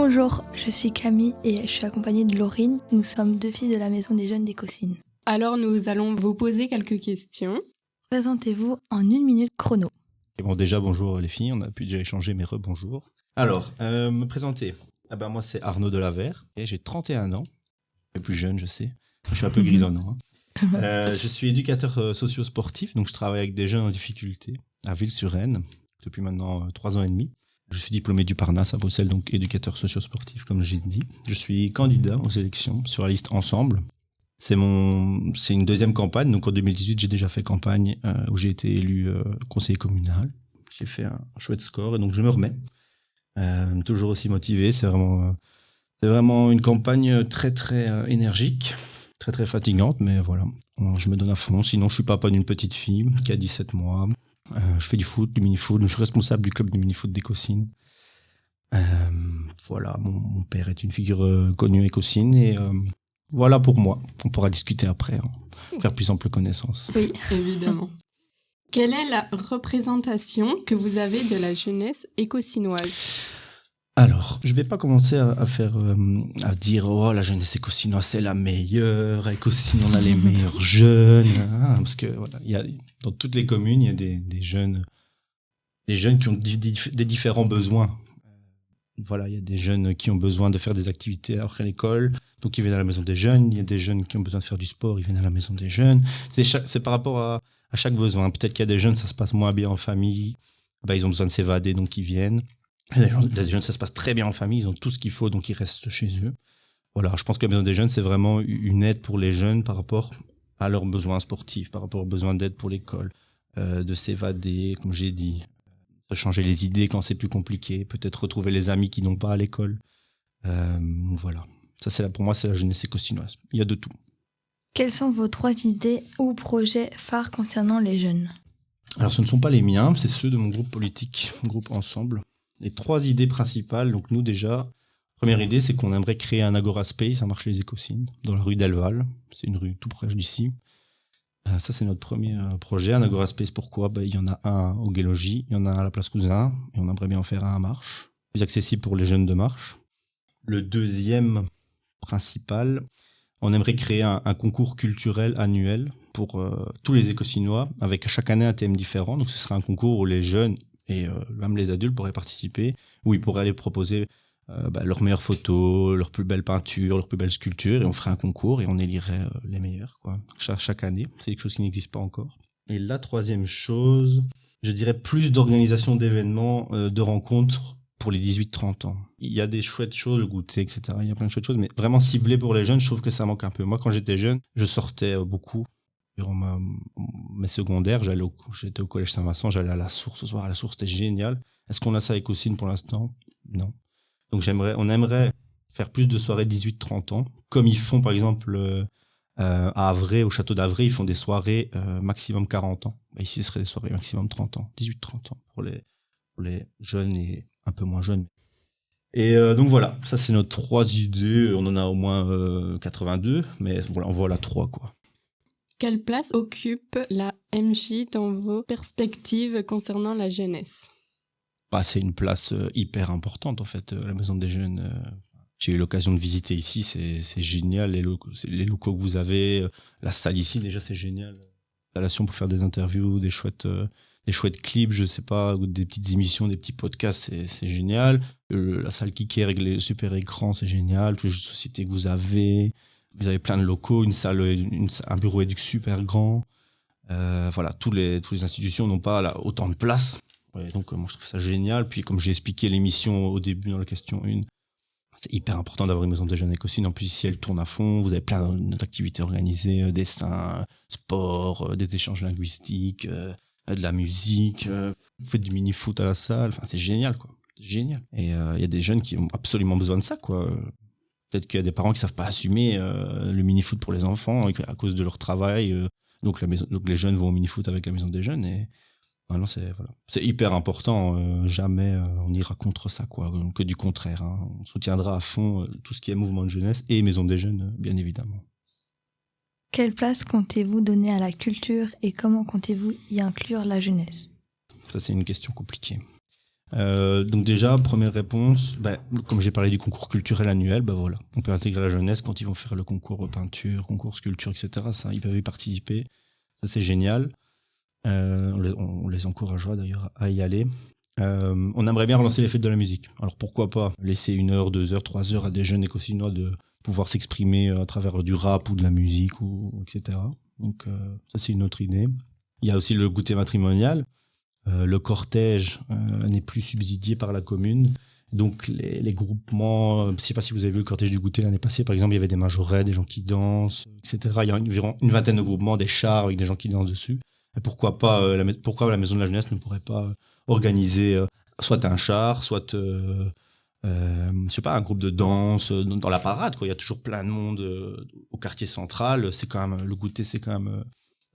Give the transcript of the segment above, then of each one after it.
Bonjour, je suis Camille et je suis accompagnée de Laurine. Nous sommes 2 filles de la Maison des Jeunes d'Écosine. Alors nous allons vous poser quelques questions. Présentez-vous en 1 minute chrono. Et bon, déjà, bonjour les filles, on a pu déjà échanger, mais rebonjour. Alors, me présenter. Moi, c'est Arnaud Delavert et j'ai 31 ans. Je suis plus jeune, je sais. Je suis un peu grisonnant. Je suis éducateur socio-sportif, donc je travaille avec des jeunes en difficulté à Ville-sur-Aisne depuis maintenant 3 ans et demi. Je suis diplômé du Parnasse à Bruxelles, donc éducateur socio-sportif, comme j'ai dit. Je suis candidat aux élections sur la liste Ensemble. C'est une deuxième campagne, donc en 2018, j'ai déjà fait campagne où j'ai été élu conseiller communal. J'ai fait un chouette score et donc je me remets. Toujours aussi motivé, c'est vraiment une campagne très très énergique, très très fatigante, mais voilà, je me donne à fond. Sinon, je suis papa d'une petite fille qui a 17 mois. Je fais du foot, du mini-foot, je suis responsable du club de mini-foot d'Écosine. Voilà, mon père est une figure connue à Écosine et voilà pour moi. On pourra discuter après, faire plus ample connaissance. Oui, évidemment. Quelle est la représentation que vous avez de la jeunesse écosinoise ? Alors, je ne vais pas commencer à dire « Oh, la jeunesse écosinoise, c'est la meilleure, à Écosine, on a les meilleurs jeunes. » Parce que voilà, dans toutes les communes, il y a des jeunes qui ont des différents besoins. Voilà, il y a des jeunes qui ont besoin de faire des activités après l'école, donc ils viennent à la maison des jeunes. Il y a des jeunes qui ont besoin de faire du sport, ils viennent à la maison des jeunes. C'est par rapport à chaque besoin. Peut-être qu'il y a des jeunes, ça se passe moins bien en famille, ils ont besoin de s'évader, donc ils viennent. Il y a des jeunes, ça se passe très bien en famille, ils ont tout ce qu'il faut, donc ils restent chez eux. Voilà, je pense que la maison des jeunes, c'est vraiment une aide pour les jeunes par rapport à leurs besoins sportifs, par rapport aux besoins d'aide pour l'école, de s'évader, comme j'ai dit, de changer les idées quand c'est plus compliqué, peut-être retrouver les amis qui n'ont pas à l'école. Voilà, ça pour moi, c'est la jeunesse écosinoise. Il y a de tout. Quelles sont vos 3 idées ou projets phares concernant les jeunes ? Alors, ce ne sont pas les miens, c'est ceux de mon groupe politique, groupe Ensemble. Les 3 idées principales, donc nous déjà, première idée, c'est qu'on aimerait créer un Agora Space à Marche-les-Écosines, dans la rue d'Elval. C'est une rue tout proche d'ici. Ça, c'est notre premier projet. Un Agora Space, pourquoi ? Il y en a un au Gué-Logis, il y en a un à la Place Cousin, et on aimerait bien en faire un à Marche, plus accessible pour les jeunes de Marche. Le deuxième principal, on aimerait créer un concours culturel annuel pour tous les Écosinois, avec chaque année un thème différent. Donc ce serait un concours où les jeunes et même les adultes pourraient participer, où ils pourraient aller proposer leurs meilleures photos, leurs plus belles peintures, leurs plus belles sculptures, et on ferait un concours et on élirait les meilleurs, quoi. Chaque année, c'est quelque chose qui n'existe pas encore. Et la troisième chose, je dirais plus d'organisation d'événements, de rencontres pour les 18-30 ans. Il y a des chouettes choses, le goûter, etc. Il y a plein de chouettes choses, mais vraiment ciblé pour les jeunes, je trouve que ça manque un peu. Moi, quand j'étais jeune, je sortais beaucoup. Durant mes secondaires, j'étais au collège Saint-Vincent, j'allais à la Source ce soir. À la Source, c'était génial. Est-ce qu'on a ça à Écosine pour l'instant ? Non. Donc on aimerait faire plus de soirées 18-30 ans, comme ils font par exemple à Havray, au château d'Havray, ils font des soirées maximum 40 ans. Ici, ce serait des soirées maximum 30 ans, 18-30 ans pour les jeunes et un peu moins jeunes. Et donc voilà, ça c'est nos 3 idées. On en a au moins 82, mais voilà, on voit la 3 quoi. Quelle place occupe la MJ dans vos perspectives concernant la jeunesse ? C'est une place hyper importante en fait, la maison des jeunes. J'ai eu l'occasion de visiter ici, c'est génial, les locaux que vous avez, la salle ici déjà c'est génial. L'installation pour faire des interviews, des chouettes clips, je sais pas, ou des petites émissions, des petits podcasts, c'est génial. La salle Kiki avec les super écrans, c'est génial. Tous les jeux de société que vous avez plein de locaux, une salle, un bureau éduc super grand. Voilà, toutes les institutions n'ont pas autant de place. Ouais, donc moi je trouve ça génial. Puis comme j'ai expliqué l'émission au début dans la question 1, c'est hyper important d'avoir une maison des jeunes à Écosine. En plus ici elle tourne à fond, vous avez plein d'activités organisées, dessin, sport, des échanges linguistiques, de la musique, vous faites du mini-foot à la salle, c'est génial quoi, c'est génial. Et il y a des jeunes qui ont absolument besoin de ça quoi. Peut-être qu'il y a des parents qui savent pas assumer le mini-foot pour les enfants à cause de leur travail, donc les jeunes vont au mini-foot avec la maison des jeunes et non, c'est hyper important. Jamais on ira contre ça, quoi. Que du contraire. On soutiendra à fond tout ce qui est mouvement de jeunesse et maison des jeunes, bien évidemment. Quelle place comptez-vous donner à la culture et comment comptez-vous y inclure la jeunesse ? Ça, c'est une question compliquée. Donc déjà, première réponse, comme j'ai parlé du concours culturel annuel, voilà, on peut intégrer la jeunesse quand ils vont faire le concours peinture, concours sculpture, etc. Ça, ils peuvent y participer. Ça, c'est génial. On les encouragera d'ailleurs à y aller. On aimerait bien relancer les fêtes de la musique. Alors pourquoi pas laisser 1 heure, 2 heures, 3 heures à des jeunes écossinois de pouvoir s'exprimer à travers du rap ou de la musique, etc. Donc ça, c'est une autre idée. Il y a aussi le goûter matrimonial. Le cortège n'est plus subsidié par la commune. Donc les groupements, je ne sais pas si vous avez vu le cortège du goûter l'année passée, par exemple, il y avait des majorettes, des gens qui dansent, etc. Il y a environ une vingtaine de groupements, des chars avec des gens qui dansent dessus. Et pourquoi la Maison de la Jeunesse ne pourrait pas organiser soit un char, soit je sais pas, un groupe de danse dans la parade, quoi. Il y a toujours plein de monde au quartier central. C'est quand même, le goûter, c'est quand même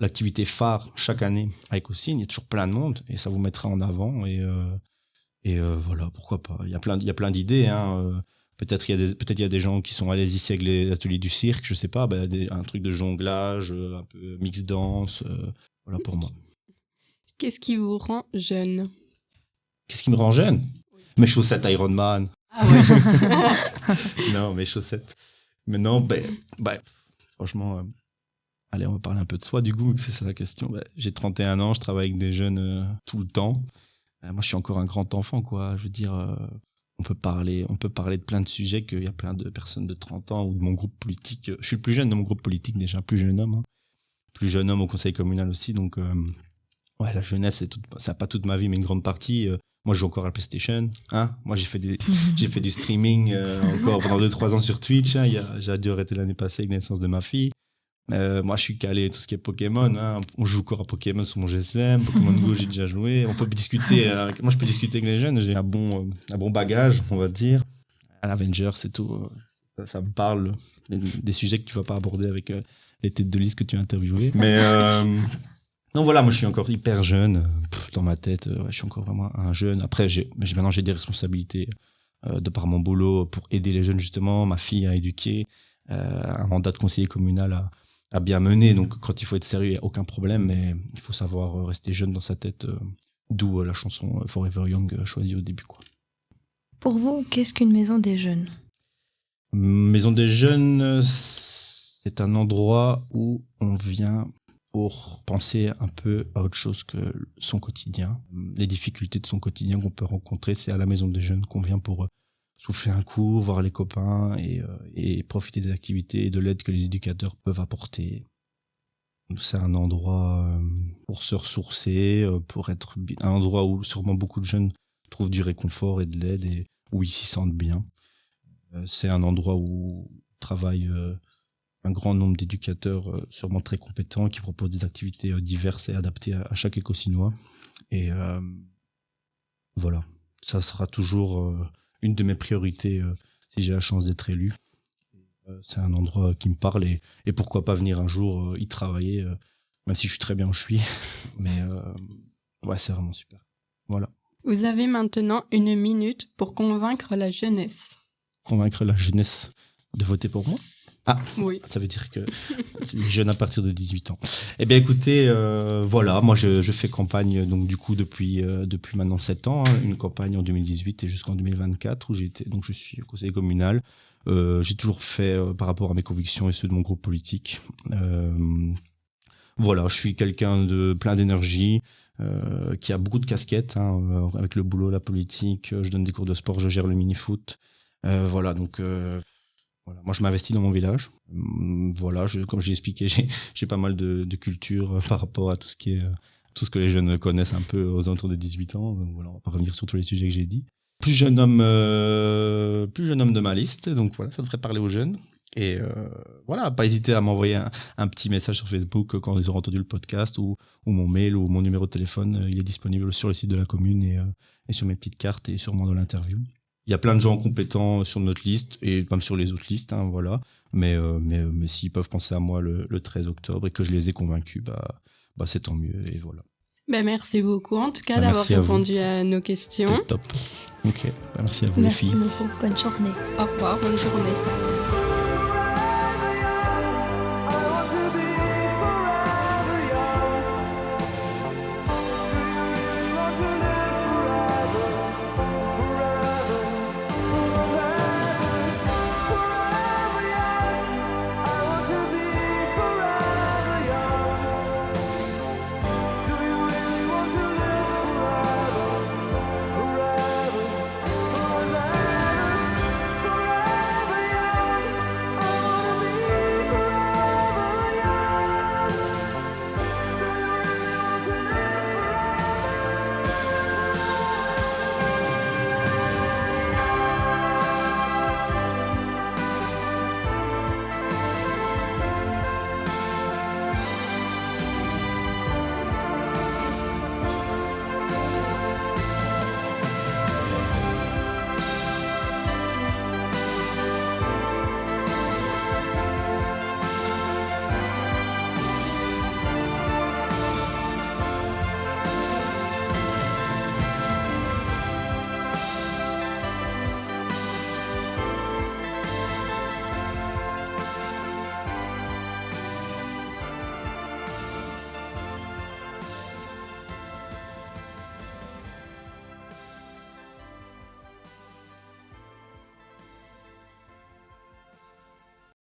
l'activité phare chaque année à Écosine. Il y a toujours plein de monde et ça vous mettra en avant. Et voilà, pourquoi pas. Il y a plein d'idées. Hein. Peut-être il y a des gens qui sont allés ici avec les ateliers du cirque, je sais pas, un truc de jonglage, un peu mix danse. Voilà pour moi. Qu'est-ce qui vous rend jeune? Qu'est-ce qui me rend jeune? Mes chaussettes Iron Man. Ah ouais. Non, mes chaussettes. Mais non, franchement, allez, on va parler un peu de soi du coup, c'est ça la question. J'ai 31 ans, je travaille avec des jeunes tout le temps. Moi, je suis encore un grand enfant, quoi. Je veux dire, on peut parler de plein de sujets qu'il y a plein de personnes de 30 ans ou de mon groupe politique. Je suis le plus jeune de mon groupe politique déjà, plus jeune homme. Hein. Plus jeune homme au conseil communal aussi, donc la jeunesse, ça n'a pas toute ma vie, mais une grande partie. Moi, je joue encore à la PlayStation. Hein. Moi, j'ai fait du streaming encore pendant 2-3 ans sur Twitch. Hein. J'ai dû arrêter l'année passée avec la naissance de ma fille. Moi, je suis calé tout ce qui est Pokémon. Hein. On joue encore à Pokémon sur mon GSM. Pokémon Go, j'ai déjà joué. On peut discuter. Moi, je peux discuter avec les jeunes. J'ai un bon bagage, on va dire. À l'Avengers, c'est tout. Ça me parle des sujets que tu vas pas aborder avec les têtes de liste que tu as interviewées. Mais non, voilà, moi je suis encore hyper jeune. Dans ma tête, je suis encore vraiment un jeune. Après, maintenant j'ai des responsabilités de par mon boulot pour aider les jeunes justement, ma fille à éduquer, un mandat de conseiller communal à bien mener. Donc quand il faut être sérieux, il n'y a aucun problème, mais il faut savoir rester jeune dans sa tête, d'où la chanson Forever Young choisie au début, quoi. Pour vous, qu'est-ce qu'une maison des jeunes? Maison des jeunes, c'est un endroit où on vient pour penser un peu à autre chose que son quotidien. Les difficultés de son quotidien qu'on peut rencontrer, c'est à la maison des jeunes qu'on vient pour souffler un coup, voir les copains et profiter des activités et de l'aide que les éducateurs peuvent apporter. C'est un endroit pour se ressourcer, pour être un endroit où sûrement beaucoup de jeunes trouvent du réconfort et de l'aide et où ils s'y sentent bien. C'est un endroit où travaille un grand nombre d'éducateurs sûrement très compétents qui proposent des activités diverses et adaptées à chaque Écossinois. Et voilà, ça sera toujours une de mes priorités si j'ai la chance d'être élu. C'est un endroit qui me parle et pourquoi pas venir un jour y travailler, même si je suis très bien où je suis. Mais c'est vraiment super. Voilà. Vous avez maintenant 1 minute pour convaincre la jeunesse. Convaincre la jeunesse de voter pour moi? Ah, oui. Ça veut dire que les jeunes à partir de 18 ans. Eh bien, écoutez, voilà, moi je fais campagne donc du coup depuis maintenant 7 ans, hein, une campagne en 2018 et jusqu'en 2024 où je suis au conseil communal. J'ai toujours fait par rapport à mes convictions et ceux de mon groupe politique. Voilà, je suis quelqu'un de plein d'énergie, qui a beaucoup de casquettes, hein, avec le boulot, la politique. Je donne des cours de sport, je gère le mini-foot. Voilà, donc voilà. Moi, je m'investis dans mon village. Voilà, comme j'ai expliqué, j'ai pas mal de culture par rapport à tout ce que les jeunes connaissent un peu aux alentours de 18 ans. Donc voilà, on va pas revenir sur tous les sujets que j'ai dit. Plus jeune homme de ma liste, donc voilà, ça devrait parler aux jeunes. Et voilà, pas hésiter à m'envoyer un petit message sur Facebook quand ils auront entendu le podcast ou mon mail ou mon numéro de téléphone. Il est disponible sur le site de la commune et sur mes petites cartes et sûrement dans l'interview. Il y a plein de gens compétents sur notre liste et même sur les autres listes, hein, voilà. Mais s'ils peuvent penser à moi le 13 octobre et que je les ai convaincus, c'est tant mieux et voilà. Merci beaucoup en tout cas d'avoir répondu à nos questions. C'était top. Ok, merci à vous les filles. Merci beaucoup, bonne journée. Au revoir, bonne journée.